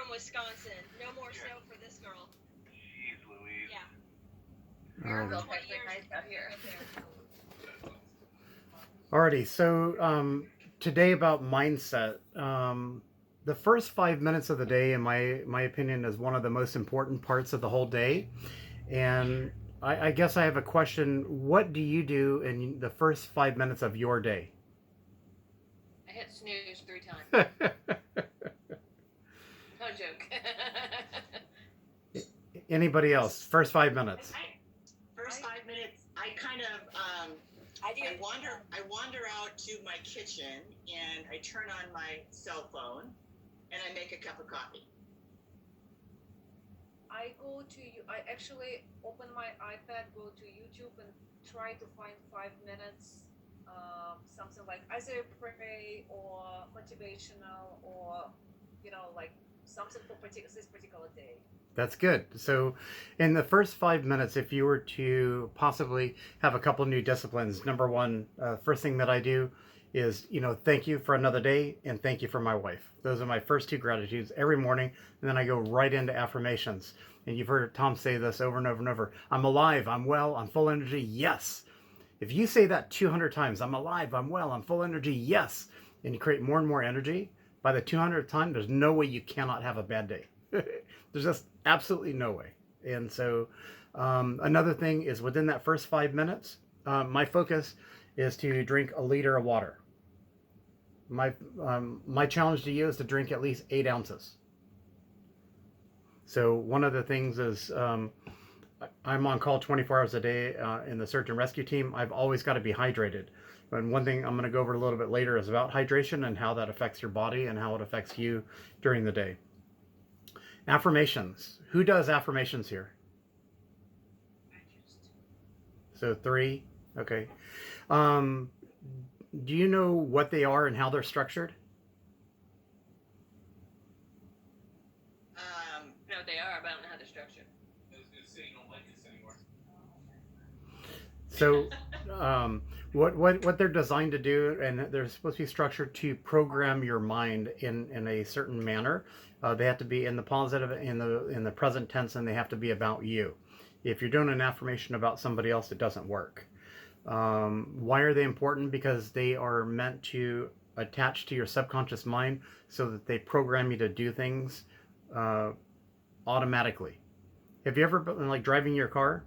from Wisconsin. No more snow for this girl. Jeez Louise. Yeah. We're We're still 20 catching years nice out here. Alrighty, so today about mindset. The first 5 minutes of the day, in my opinion, is one of the most important parts of the whole day. And I guess I have a question. What do you do in the first 5 minutes of your day? I hit snooze 3 times. No joke. Anybody else? First 5 minutes. First 5 minutes, I kind of I wander out to my kitchen and I turn on my cell phone and I make a cup of coffee. I actually open my iPad, go to YouTube, and try to find 5 minutes, something like either pray or motivational or, like something for this particular day. That's good. So, in the first 5 minutes, if you were to possibly have a couple new disciplines, number one, first thing that I do is, thank you for another day and thank you for my wife. Those are my first two gratitudes every morning. And then I go right into affirmations. And you've heard Tom say this over and over and over. I'm alive, I'm well, I'm full energy, yes. If you say that 200 times, I'm alive, I'm well, I'm full energy, yes, and you create more and more energy, by the 200th time, there's no way you cannot have a bad day. There's just absolutely no way. And so another thing is within that first 5 minutes, my focus is to drink a liter of water. My challenge to you is to drink at least 8 ounces. So one of the things is I'm on call 24 hours a day in the search and rescue team. I've always got to be hydrated. And one thing I'm going to go over a little bit later is about hydration and how that affects your body and how it affects you during the day. Affirmations. Who does affirmations here? So 3. Okay. Do you know what they are and how they're structured? No, they are, but I don't know how they're structured. I was gonna say you don't like this anymore. So what they're designed to do, and they're supposed to be structured to program your mind in a certain manner. They have to be in the positive, in the present tense, and they have to be about you. If you're doing an affirmation about somebody else, it doesn't work. Why are they important? Because they are meant to attach to your subconscious mind so that they program you to do things automatically. Have you ever been like driving your car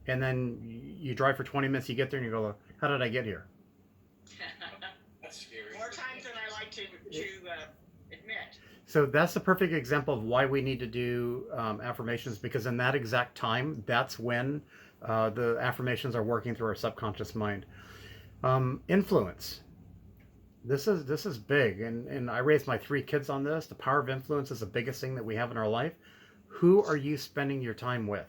and then you drive for 20 minutes, you get there and you go, how did I get here? That's scary. More times than I like to admit. So that's the perfect example of why we need to do affirmations, because in that exact time, that's when the affirmations are working through our subconscious mind. Influence. This is big, and I raised my 3 kids on this. The power of influence is the biggest thing that we have in our life. Who are you spending your time with?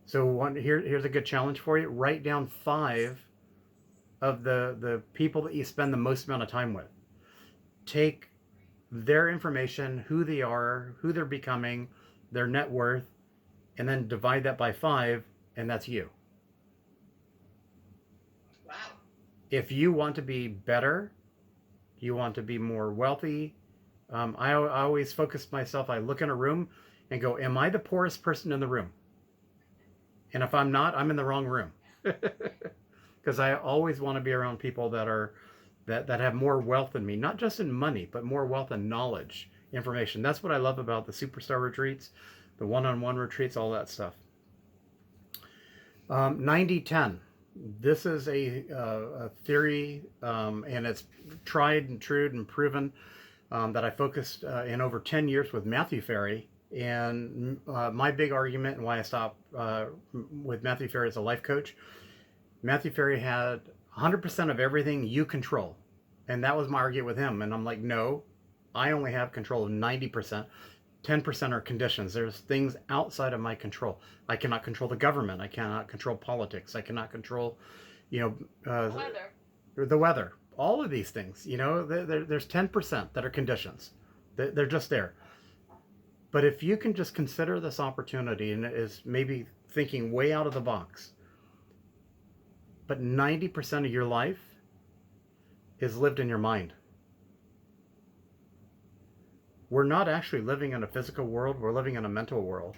So here's a good challenge for you. Write down 5 of the people that you spend the most amount of time with. Take their information, who they are, who they're becoming, their net worth, and then divide that by 5, and that's you. Wow. If you want to be better, you want to be more wealthy, I always focus myself, I look in a room and go, am I the poorest person in the room? And if I'm not, I'm in the wrong room. Because I always want to be around people that have more wealth than me, not just in money, but more wealth and knowledge, information. That's what I love about the superstar retreats, the one-on-one retreats, all that stuff. 90-10. This is a theory, and it's tried and true and proven, that I focused in over 10 years with Matthew Ferry. And my big argument and why I stopped with Matthew Ferry as a life coach, Matthew Ferry had 100% of everything you control. And that was my argument with him. And I'm like, no, I only have control of 90%. 10% are conditions. There's things outside of my control. I cannot control the government. I cannot control politics. I cannot control, the weather. All of these things, there's 10% that are conditions. They're just there. But if you can just consider this opportunity, and it is maybe thinking way out of the box, but 90% of your life is lived in your mind. we're not actually living in a physical world, we're living in a mental world.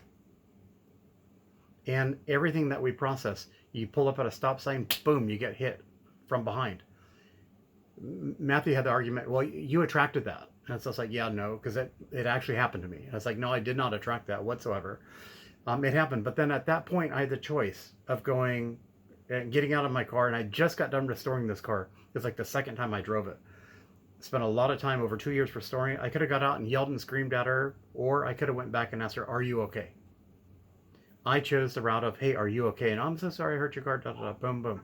And everything that we process, you pull up at a stop sign, boom, you get hit from behind. Matthew had the argument, well, you attracted that. And so it's like, yeah, no, because it actually happened to me. And it's like, no, I did not attract that whatsoever. It happened. But then at that point, I had the choice of going and getting out of my car. And I just got done restoring this car. It's like the second time I drove it. Spent a lot of time, over 2 years, restoring it. I could have got out and yelled and screamed at her, or I could have went back and asked her, are you okay? I chose the route of, hey, are you okay? And I'm so sorry I hurt your car, da, da, da, boom, boom.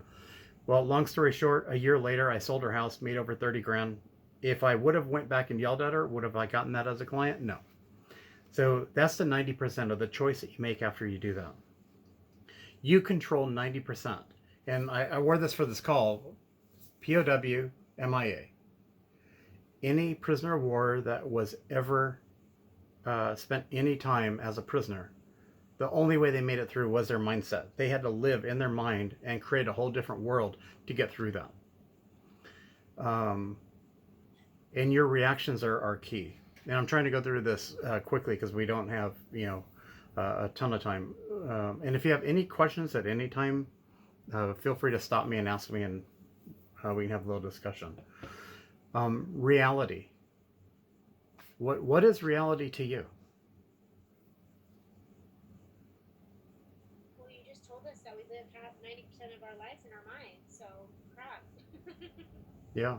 Well, long story short, a year later, I sold her house, made over 30 grand. If I would have went back and yelled at her, would have I gotten that as a client? No. So that's the 90% of the choice that you make after you do that. You control 90%. And I wore this for this call, POW, MIA. Any prisoner of war that was ever spent any time as a prisoner, the only way they made it through was their mindset. They had to live in their mind and create a whole different world to get through that. And your reactions are key. And I'm trying to go through this quickly because we don't have, a ton of time. And if you have any questions at any time, feel free to stop me and ask me, and we can have a little discussion. Reality. What is reality to you? Well, you just told us that we live 90% of our lives in our minds, so crap. Yeah.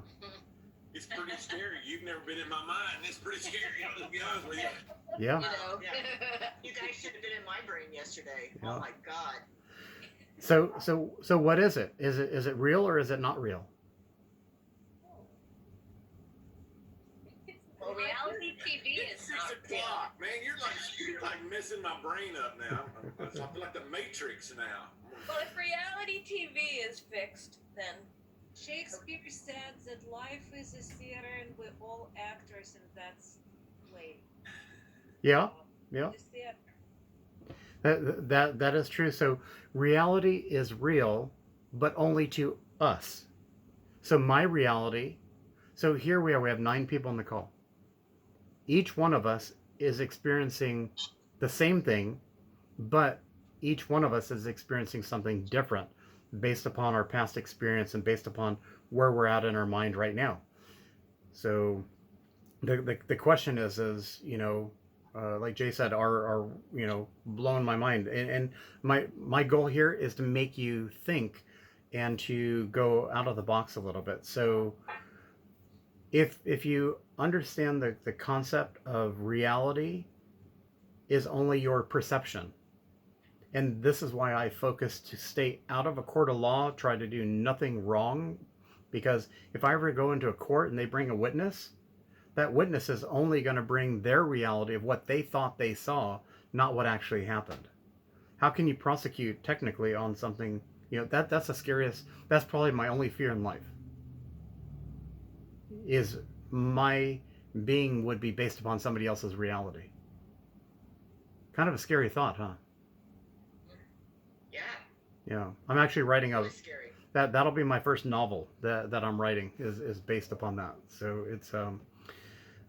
It's pretty scary. You've never been in my mind. It's pretty scary. I'll just be honest with you. Yeah. You know. Yeah. You guys should have been in my brain yesterday. Yeah. Oh my God. So what is it? Is it real or is it not real? Well, reality TV It's is 6 not real. o'clock, man. You're like messing my brain up now. I feel like the Matrix now. Well, if reality TV is fixed, then Shakespeare said that life is a theater and we're all actors in that play. Yeah. Yeah. The theater. That is true. So reality is real, but only to us. So my reality. So here we are. We have 9 people on the call. Each one of us is experiencing the same thing, but each one of us is experiencing something different based upon our past experience and based upon where we're at in our mind right now. So the question is like Jay said, are blowing my mind. And my goal here is to make you think and to go out of the box a little bit. So if you understand the concept of reality is only your perception. And this is why I focus to stay out of a court of law, try to do nothing wrong. Because if I ever go into a court and they bring a witness, that witness is only going to bring their reality of what they thought they saw, not what actually happened. How can you prosecute technically on something? That's the scariest. That's probably my only fear in life. Is my being would be based upon somebody else's reality. Kind of a scary thought, huh? Yeah. Yeah. I'm actually writing Really scary. that'll be my first novel that I'm writing is based upon that. So it's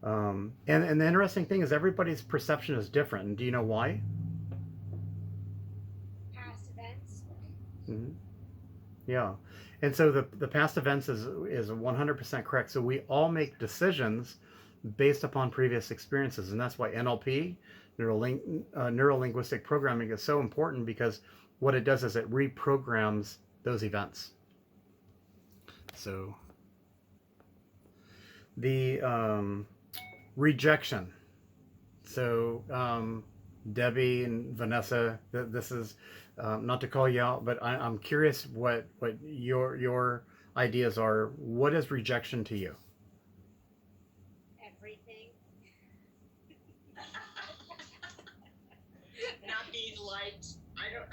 and the interesting thing is everybody's perception is different. And do you know why? Past events. Mm-hmm. Yeah. And so the past events is 100% correct. So we all make decisions based upon previous experiences. And that's why NLP, neuro-linguistic programming, is so important, because what it does is it reprograms those events. So the rejection. So Debbie and Vanessa, this is not to call you out, but I'm curious what your ideas are. What is rejection to you? Everything. Not being liked. I don't.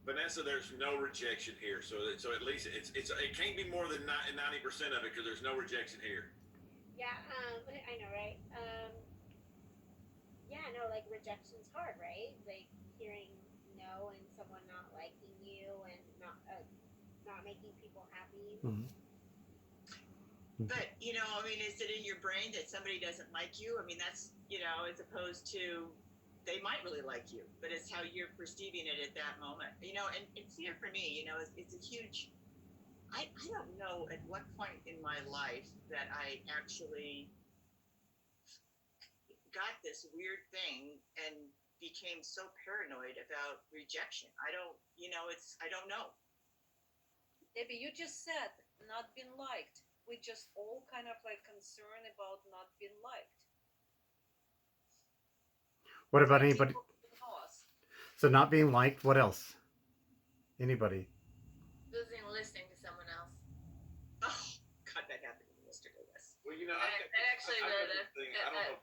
Vanessa, there's no rejection here, so at least it can't be more than 90% of it, because there's no rejection here. Yeah, I know, right? Yeah, no, like rejection's hard, right? Like hearing no and someone not liking you. you and not making people happy. Mm-hmm. But, I mean, is it in your brain that somebody doesn't like you? I mean, that's, as opposed to they might really like you, but it's how you're perceiving it at that moment. And fear for me, it's a huge, I don't know at what point in my life that I actually got this weird thing and became so paranoid about rejection. I don't, I don't know. Debbie, you just said not being liked. We just all kind of like concerned about not being liked. What about Like anybody? people who know us. So not being liked. What else? Anybody? Losing listening to someone else. Oh, God, that happened to me yesterday. Yes. Well, I don't know.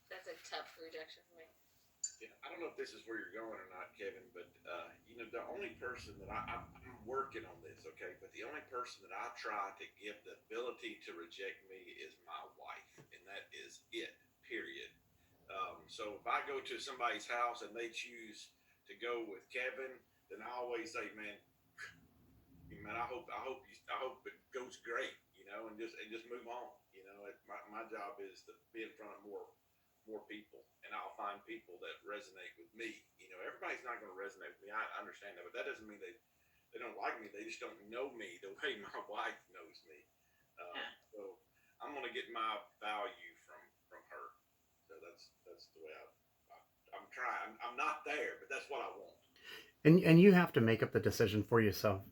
That's a tough rejection for me. Yeah, I don't know if this is where you're going or not, Kevin, but the only person that I'm working on this, okay, but the only person that I try to give the ability to reject me is my wife, and that is it, period. So if I go to somebody's house and they choose to go with Kevin, then I always say, man, I hope it goes great, and just move on. My job is to be in front of more people, and I'll find people that resonate with me. Everybody's not going to resonate with me. I understand that, but that doesn't mean they don't like me. They just don't know me the way my wife knows me. So I'm going to get my value from her. So that's the way I'm trying. I'm not there, but that's what I want. And you have to make up the decision for yourself.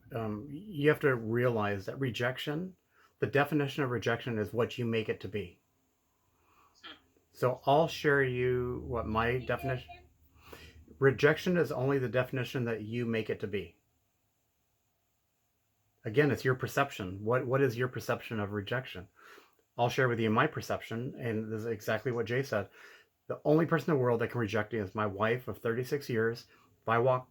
You have to realize that rejection, the definition of rejection is what you make it to be. So I'll share you what my definition. Rejection is only the definition that you make it to be. Again, it's your perception. What is your perception of rejection? I'll share with you my perception, and this is exactly what Jay said. The only person in the world that can reject me is my wife of 36 years. If I walk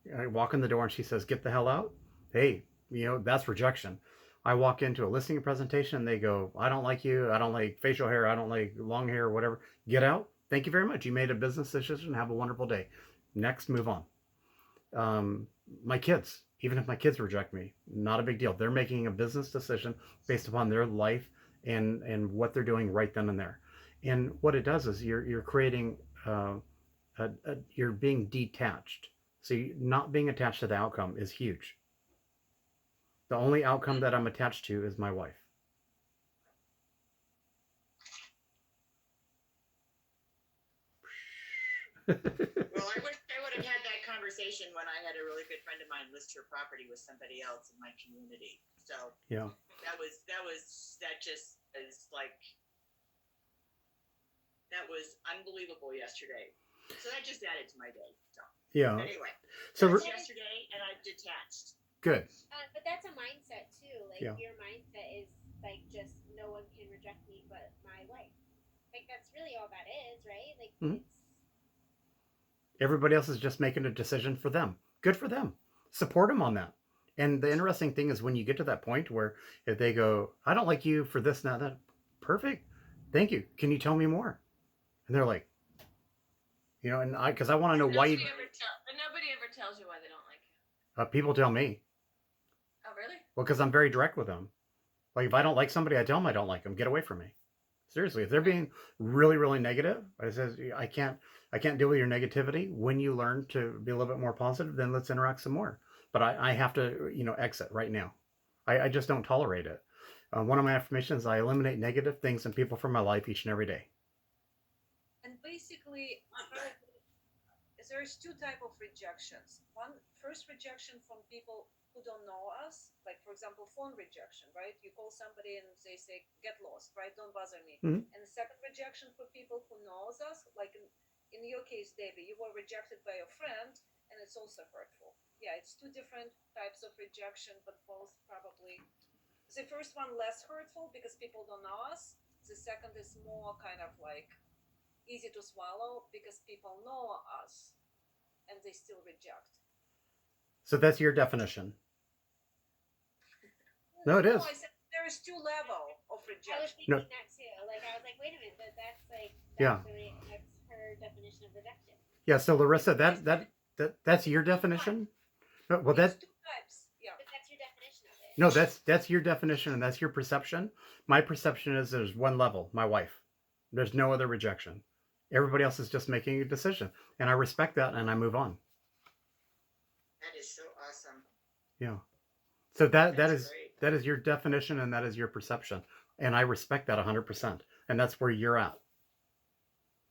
in the door and she says, "Get the hell out," hey, that's rejection. I walk into a listing presentation and they go, "I don't like you. I don't like facial hair. I don't like long hair, whatever. Get out. Thank you very much. You made a business decision. Have a wonderful day. Next, move on." My kids, even if my kids reject me, not a big deal. They're making a business decision based upon their life and what they're doing right then and there. And what it does is you're creating, you're being detached. So not being attached to the outcome is huge. The only outcome that I'm attached to is my wife. Well, I wish I would have had that conversation when I had a really good friend of mine list her property with somebody else in my community. So yeah, that just is like, that was unbelievable yesterday. So that just added to my day. So yeah. anyway, So that's yesterday, and I've detached. Good. But that's a mindset too. Like Yeah. your mindset is like just no one can reject me but my wife. Like that's really all that is, right? Like Mhm. it's Everybody else is just making a decision for them. Good for them. Support them on that. And the interesting thing is when you get to that point where if they go, "I don't like you for this, that," perfect. Thank you. Can you tell me more? And they're like, because I want to know why you. Nobody ever tells you why they don't like you. People tell me. Oh, really? Well, because I'm very direct with them. Like if I don't like somebody, I tell them I don't like them. Get away from me. Seriously, if they're being really, really negative, I says I can't deal with your negativity. When you learn to be a little bit more positive, then let's interact some more. But I have to, exit right now. I just don't tolerate it. One of my affirmations: I eliminate negative things and people from my life each and every day. And basically, there's two types of rejections. First rejection from people who don't know us, like for example, phone rejection, right? You call somebody and they say, "Get lost," right? Don't bother me. Mhm. And the second rejection for people who knows us, like in your case, Debbie, you were rejected by a friend, and it's also hurtful. Yeah, it's two different types of rejection, but both probably. The first one less hurtful because people don't know us. The second is more kind of like easy to swallow because people know us and they still reject. So that's your definition. No, it is. I said there is two levels of I was rejection. thinking No. that too. Like I was like, wait a minute, that's like Yeah. that's her definition of rejection. Yeah. So Larissa, that's your definition. No, well, There's that two types. Yeah. But that's your definition of it. no, that's your definition and that's your perception. my perception is there's one level, my wife. There's no other rejection. Everybody else is just making a decision, and I respect that, and I move on. That is so awesome. Yeah. So that That's is great. that is your definition, and that is your perception, and I respect that 100%. And that's where you're at.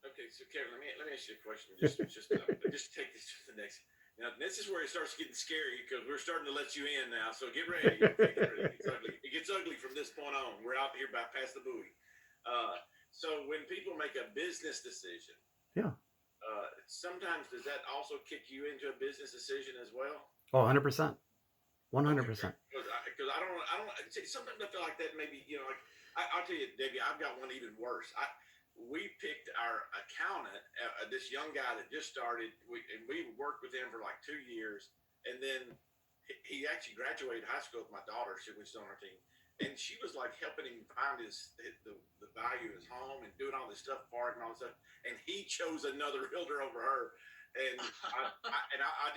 Okay, so Kevin, let me ask you a question. Just take this to the next. Now, this is where it starts getting scary because we're starting to let you in now. So get ready. Okay, get ready. It's ugly. It gets ugly from this point on. We're out here by past the buoy. So when people make a business decision, Yeah. Sometimes does that also kick you into a business decision as well? Oh, 100%. 100%. Because I don't sometimes I feel like that maybe like I'll tell you, Debbie, I've got one even worse. We picked our accountant, this young guy that just started, and we worked with him for like 2 years, and then he actually graduated high school with my daughter, which is on our team, and she was like helping him find the value of his home and doing all this stuff for it and all this stuff, and he chose another realtor over her, and I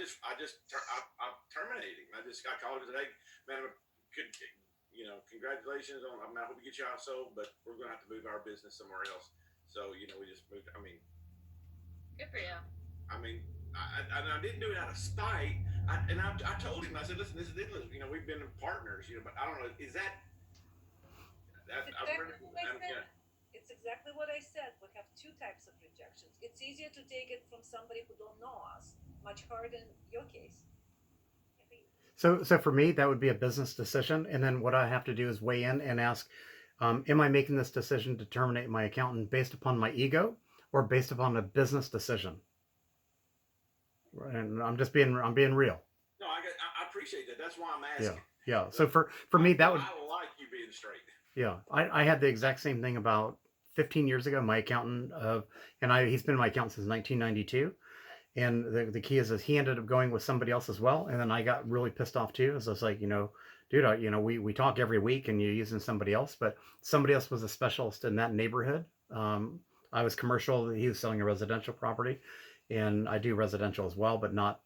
terminated him. I called him and said, hey, man, congratulations on. I hope you get your house sold, but we're going to have to move our business somewhere else. So we just moved. Good for you. I didn't do it out of spite. I told him. I said, listen, this is ridiculous. We've been partners. But I don't know. Is that? It's exactly what I said. We have two types of rejections. It's easier to take it from somebody who don't know us. Much harder in your case. So for me, that would be a business decision, and then what I have to do is weigh in and ask, am I making this decision to terminate my accountant based upon my ego or based upon a business decision? And I'm being real. No, I appreciate that. That's why I'm asking. Yeah. So for me, that would. I like you being straight. Yeah, I had the exact same thing about 15 years ago. My accountant, he's been my accountant since 1992. And the key is he ended up going with somebody else as well. And then I got really pissed off too. As I was like, dude, we talk every week and you're using somebody else, but somebody else was a specialist in that neighborhood. I was commercial. He was selling a residential property, and I do residential as well, but not,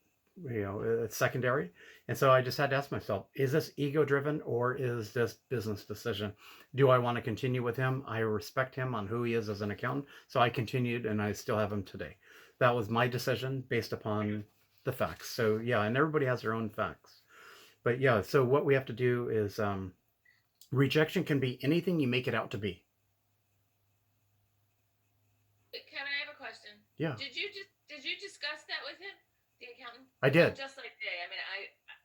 it's secondary. And so I just had to ask myself, is this ego driven or is this business decision? Do I want to continue with him? I respect him on who he is as an accountant. So I continued, and I still have him today. That was my decision based upon the facts. So yeah, and everybody has their own facts. But yeah, so what we have to do is rejection can be anything you make it out to be. Kevin, I have a question. Yeah. Did you discuss that with him, the accountant? I did. Just like Jay.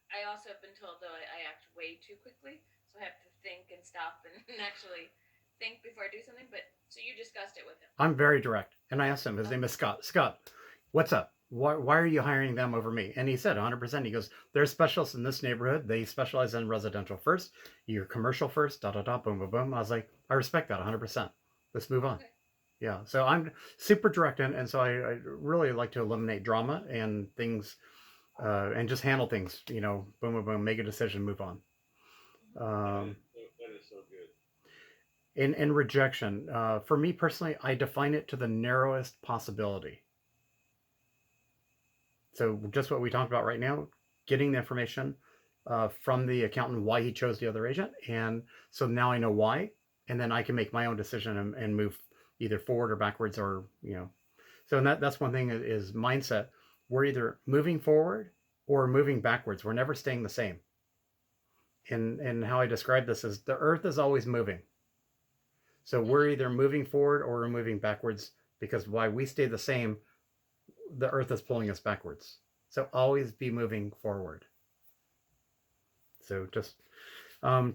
I also have been told though I act way too quickly, so I have to think and stop and actually think before I do something. But so you discussed it with him. I'm very direct, and I asked him. His name is Scott. Scott, what's up? Why are you hiring them over me? And he said 100%. He goes, they're specialists in this neighborhood. They specialize in residential first. You're commercial first. Boom, boom, boom. I was like, I respect that 100%. Let's move on. Okay. Yeah. So I'm super direct, and so I really like to eliminate drama and things, and just handle things. Boom, boom, boom. Make a decision. Move on. That is so good. In rejection, for me personally, I define it to the narrowest possibility. So just what we talked about right now, getting the information from the accountant why he chose the other agent, and so now I know why, and then I can make my own decision and move either forward or backwards, or So that's one thing is mindset. We're either moving forward or moving backwards. We're never staying the same. And how I describe this is the earth is always moving. So we're either moving forward or we're moving backwards, because why we stay the same, the earth is pulling us backwards. So always be moving forward. So just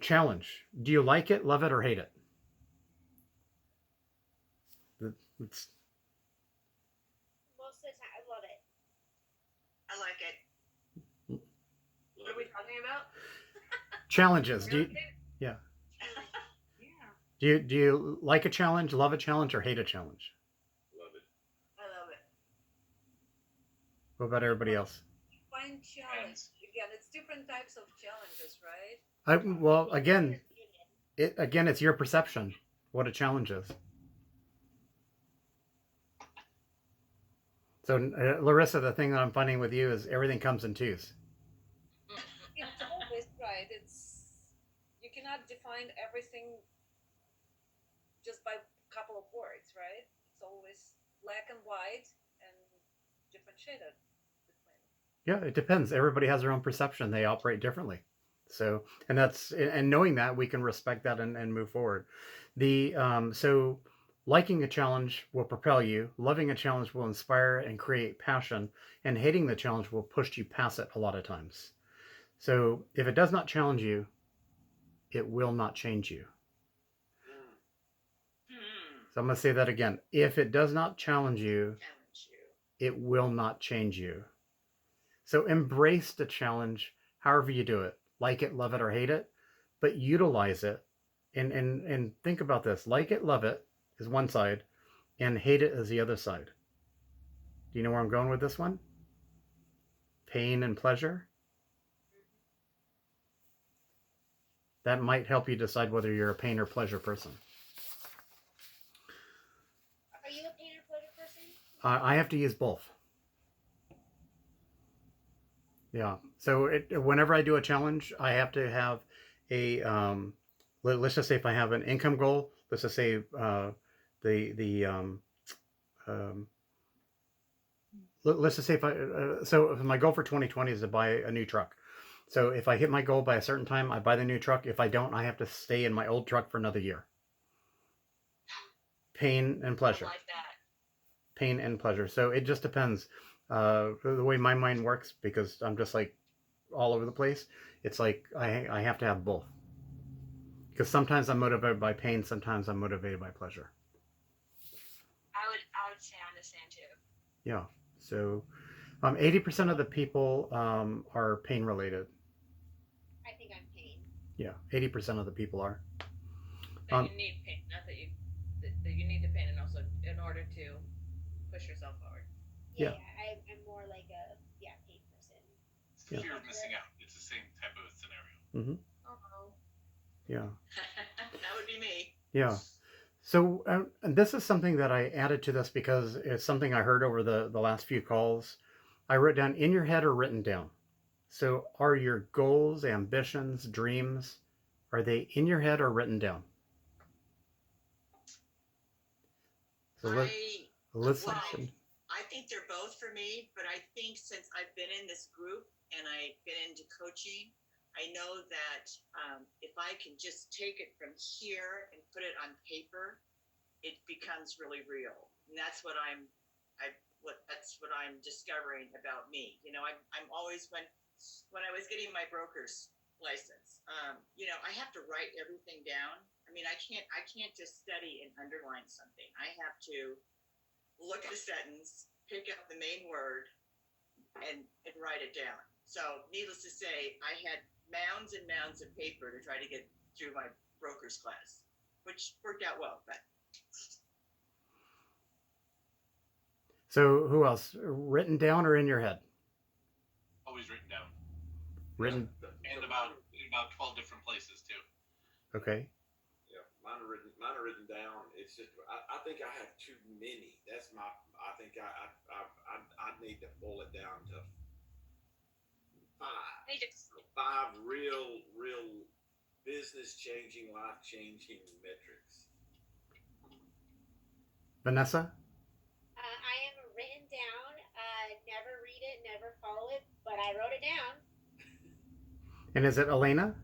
challenge. Do you like it, love it, or hate it? It's, Most of the time, I love it. I like it. What are we talking about? Challenges. Do you, Yeah. do you like a challenge, love a challenge, or hate a challenge? Love it. I love it. What about everybody else? Find challenge. Again, it's different types of challenges, right? Well, again, it's your perception what a challenge is. So, Larissa, the thing that I'm finding with you is everything comes in twos. It's always right. You cannot define everything just by a couple of words, right? It's always black and white and differentiated between. Yeah, it depends. Everybody has their own perception. They operate differently. So, and knowing that, we can respect that and move forward. So liking a challenge will propel you. Loving a challenge will inspire and create passion. And hating the challenge will push you past it a lot of times. So if it does not challenge you, it will not change you. So I'm going to say that again. If it does not challenge you, it will not change you. So embrace the challenge, however you do it. Like it, love it, or hate it, but utilize it. And think about this. Like it, love it is one side, and hate it is the other side. Do you know where I'm going with this one? Pain and pleasure. That might help you decide whether you're a pain or pleasure person. Are you a pain or pleasure person? I have to use both. Yeah. So whenever I do a challenge, I have to have a let's just say if I have an income goal, let's just say let's just say if so if my goal for 2020 is to buy a new truck. So if I hit my goal by a certain time, I buy the new truck. If I don't, I have to stay in my old truck for another year. Pain and pleasure. I like that. Pain and pleasure. So it just depends. The way my mind works, because I'm just like all over the place. It's like I have to have both. Because sometimes I'm motivated by pain, sometimes I'm motivated by pleasure. I would say I understand too. Yeah. So 80% of the people are pain related. I think I'm pain. Yeah, 80% of the people are. That you need pain, not that that you need the pain, and also in order to push yourself forward. Yeah. I'm more like a pain person. It's the fear of missing out. It's the same type of scenario. Mm-hmm. Oh. Yeah. That would be me. Yeah. So and this is something that I added to this because it's something I heard over the last few calls. I wrote down in your head or written down. So are your goals, ambitions, dreams, are they in your head or written down? So listen. I think they're both for me, but I think since I've been in this group and I've been into coaching, I know that if I can just take it from here and put it on paper, it becomes really real. And that's what I'm discovering about me. You know, I'm always when I was getting my broker's license, I have to write everything down. I mean, I can't just study and underline something. I have to look at a sentence, pick up the main word, and write it down. So, needless to say, I had mounds and mounds of paper to try to get through my broker's class, which worked out well. But So who else? Written down or in your head? Always written down. Written. And about 12 different places too. Okay. Yeah, mine are written down. It's just I think I have too many. That's my. I think I need to boil it down to five real business changing, life changing metrics. Vanessa? I am written down. Never read it, never follow it, but I wrote it down. And is it Elena?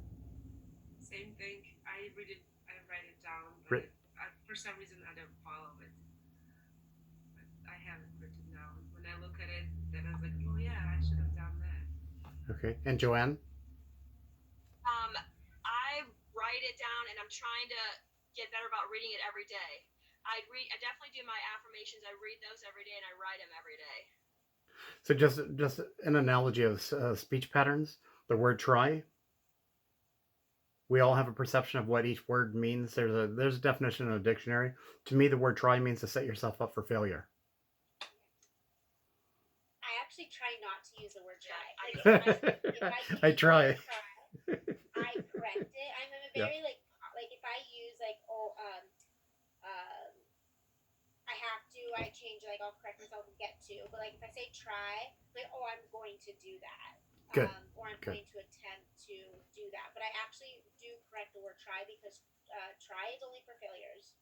Same thing. I read it, I write it down, but for some reason I don't follow it. But I have it written down. When I look at it, then I was like, oh yeah, I should have done that. Okay. And Joanne? I write it down, and I'm trying to get better about reading it every day. I definitely do my affirmations. I read those every day, and I write them every day. So just an analogy of speech patterns. The word try. We all have a perception of what each word means. There's a definition in a dictionary. To me, the word try means to set yourself up for failure. I actually try not to use the word try. I try. I correct it. I'm a very like if I use I change I'll correct myself and get to. But if I say try, I'm going to do that. Good. Or I'm going to attempt to do that. But I actually do correct the word try because try is only for failures.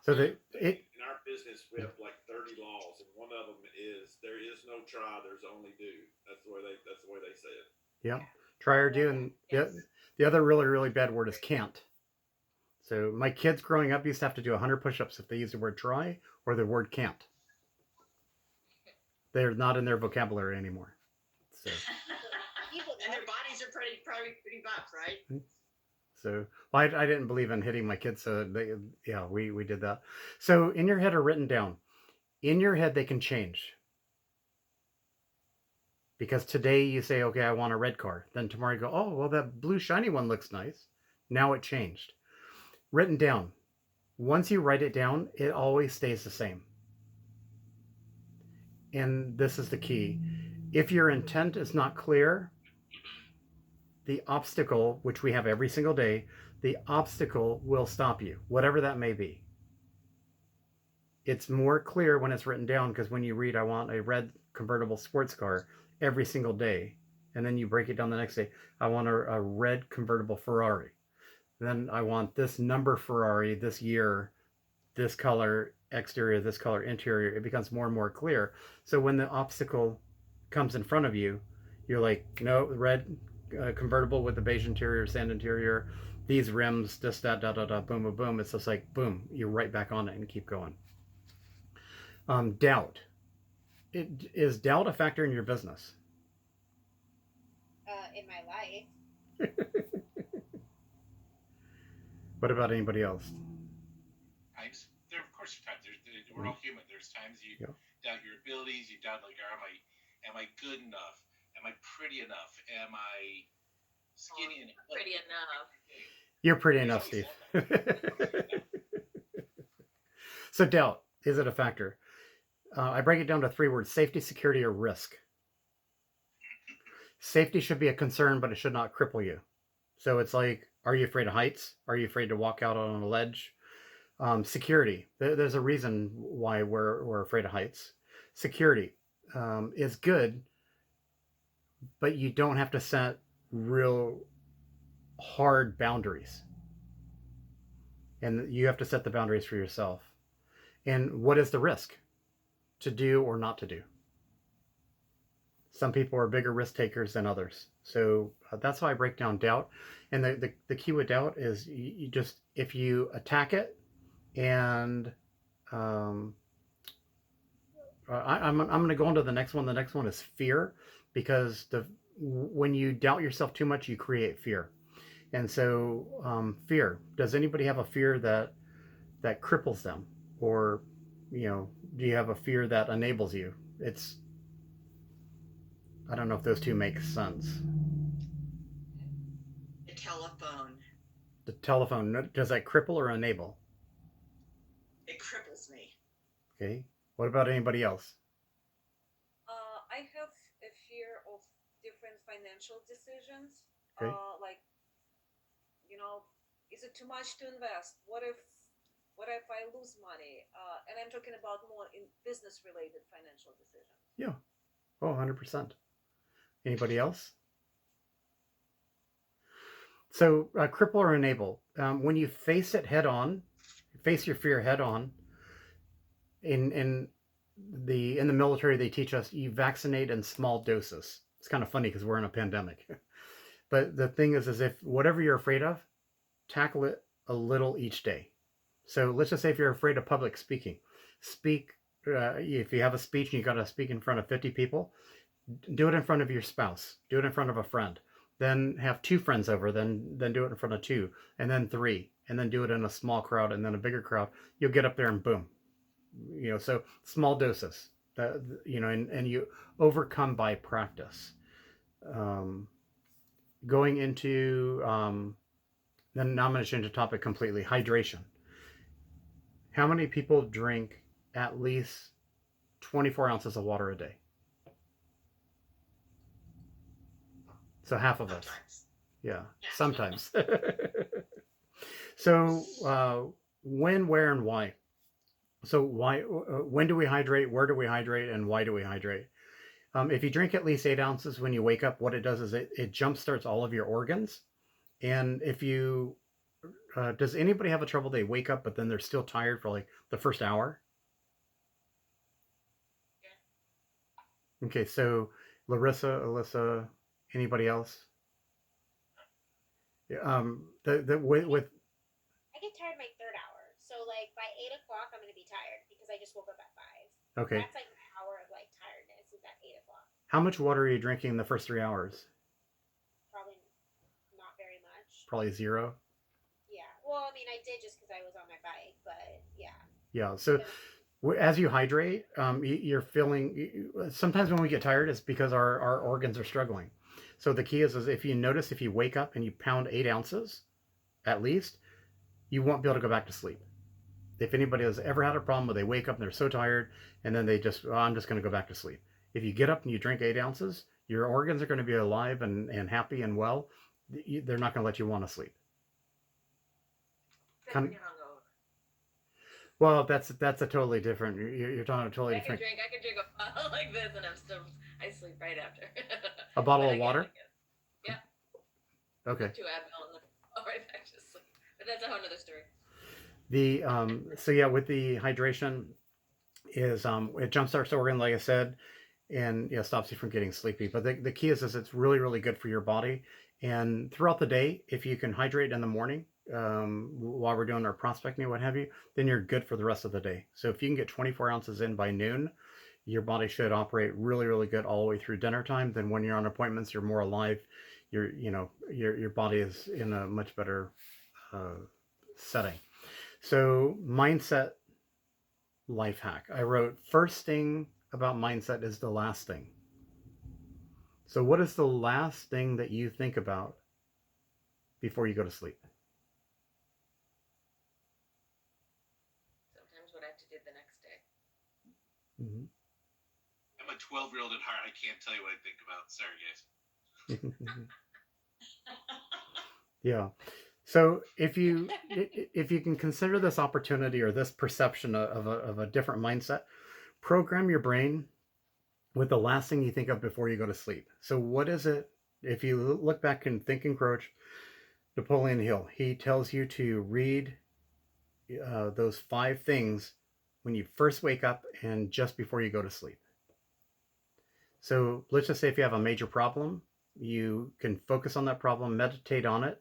So in our business, we have like 30 laws, and one of them is there is no try, there's only do. That's the way they say it. yeah, try or do, and Yes. the other really really bad word is can't. So my kids growing up used to have to do 100 push-ups if they use the word try or the word can't. They're not in their vocabulary anymore. So. And their bodies are probably pretty buff, right? So well, I didn't believe in hitting my kids, so we did that. So in your head or written down. In your head they can change. Because today you say, okay, I want a red car. Then tomorrow you go, oh, well, that blue shiny one looks nice. Now it changed. Written down. Once you write it down, it always stays the same. And this is the key. If your intent is not clear, the obstacle, which we have every single day, the obstacle will stop you, whatever that may be. It's more clear when it's written down, because when you read, I want a red convertible sports car every single day, and then you break it down the next day, I want a red convertible Ferrari. Then I want this number Ferrari this year, this color exterior, this color interior. It becomes more and more clear. So when the obstacle comes in front of you, you're like, no, red convertible with the beige interior, sand interior, these rims, this, that, da, da, da, boom, boom, boom. It's just like, boom, you're right back on it and keep going. Doubt. Is doubt a factor in your business? In my life. What about anybody else? Times there, of course, times we're all human. There's times you doubt your abilities. You doubt, like, am I good enough? Am I pretty enough? Am I skinny enough? Pretty enough. You're pretty enough, Steve. So doubt, is it a factor? I break it down to 3 words: safety, security, or risk. Safety should be a concern, but it should not cripple you. So it's like, are you afraid of heights? Are you afraid to walk out on a ledge? Security. There's a reason why we're afraid of heights. Security is good, but you don't have to set real hard boundaries. And you have to set the boundaries for yourself. And what is the risk? To do or not to do. Some people are bigger risk takers than others. So that's how I break down doubt. And the key with doubt is you just, if you attack it, and I'm going to go on to the next one. The next one is fear, because when you doubt yourself too much, you create fear. And so fear. Does anybody have a fear that cripples them? Or, do you have a fear that enables you? I don't know if those two make sense. The telephone. The telephone, does that cripple or enable? It cripples me. Okay. What about anybody else? I have a fear of different financial decisions. Okay. Like, is it too much to invest? What if I lose money? And I'm talking about more in business related financial decisions. Yeah. Oh, 100%. Anybody else? So cripple or enable. When you face it head on, face your fear head on. In the military, they teach us you vaccinate in small doses. It's kind of funny because we're in a pandemic. But the thing is if whatever you're afraid of, tackle it a little each day. So let's just say if you're afraid of public speaking, speak. If you have a speech and you got to speak in front of 50 people, do it in front of your spouse. Do it in front of a friend. Then have 2 friends over. Then do it in front of 2, and then 3, and then do it in a small crowd, and then a bigger crowd. You'll get up there and boom. So small doses. And you overcome by practice. Going into then now I'm going to change the topic completely. Hydration. How many people drink at least 24 ounces of water a day? So half of us. Yeah, sometimes. So when, where, and why? So when do we hydrate? Where do we hydrate? And why do we hydrate? If you drink at least 8 ounces when you wake up, what it does is it jumpstarts all of your organs. And if you does anybody have a trouble? They wake up, but then they're still tired for like the first hour. Yeah. Okay, so Larissa, Alyssa, anybody else? With I get tired my third hour. So like by 8 o'clock, I'm gonna be tired because I just woke up at 5. okay, That's like an hour of like tiredness is at 8 o'clock. how much water are you drinking in the first 3 hours? Probably not very much. Probably 0. Yeah. Well, I mean, I did just because I was on my bike, but yeah. Yeah. So as you hydrate, you're feeling. Sometimes when we get tired, it's because our organs are struggling. So the key is if you notice, if you wake up and you pound 8 ounces, at least, you won't be able to go back to sleep. If anybody has ever had a problem where they wake up and they're so tired and then they just, I'm just going to go back to sleep. If you get up and you drink 8 ounces, your organs are going to be alive and happy and well. They're not going to let you want to sleep. Except when you're hungover. Well, that's a totally different. You're talking a totally different. I can drink a bottle like this, and I sleep right after. A bottle of water. Yeah. Okay. 2 Advil and then fall right back to sleep. But that's a whole other story. So yeah, with the hydration is it jumpstarts the organ, like I said, and stops you from getting sleepy. But the key is it's really, really good for your body. And throughout the day, if you can hydrate in the morning, while we're doing our prospecting and what have you, then you're good for the rest of the day. So if you can get 24 ounces in by noon, your body should operate really, really good all the way through dinner time. Then when you're on appointments, you're more alive. Your body is in a much better setting. So mindset life hack. I wrote, first thing about mindset is the last thing. So what is the last thing that you think about before you go to sleep? Sometimes what I have to do the next day. Mm-hmm. I'm a 12-year-old at heart. I can't tell you what I think about. Sorry, guys. Yeah. So if you can consider this opportunity or this perception of a different mindset, program your brain with the last thing you think of before you go to sleep. So what is it? If you look back and Think and Crouch, Napoleon Hill, he tells you to read those 5 things when you first wake up and just before you go to sleep. So let's just say if you have a major problem, you can focus on that problem, meditate on it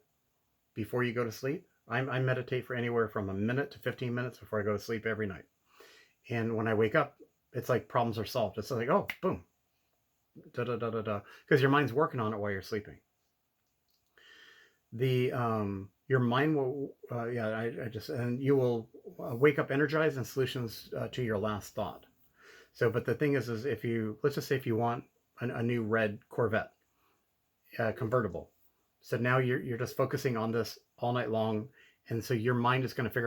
before you go to sleep. I meditate for anywhere from a minute to 15 minutes before I go to sleep every night. And when I wake up, it's like problems are solved. It's like, oh, boom, da da da da da, because your mind's working on it while you're sleeping. Your mind will, and you will wake up energized and solutions to your last thought. So, but the thing is if you, let's just say if you want a new red Corvette convertible. So now you're just focusing on this all night long. And so your mind is going to figure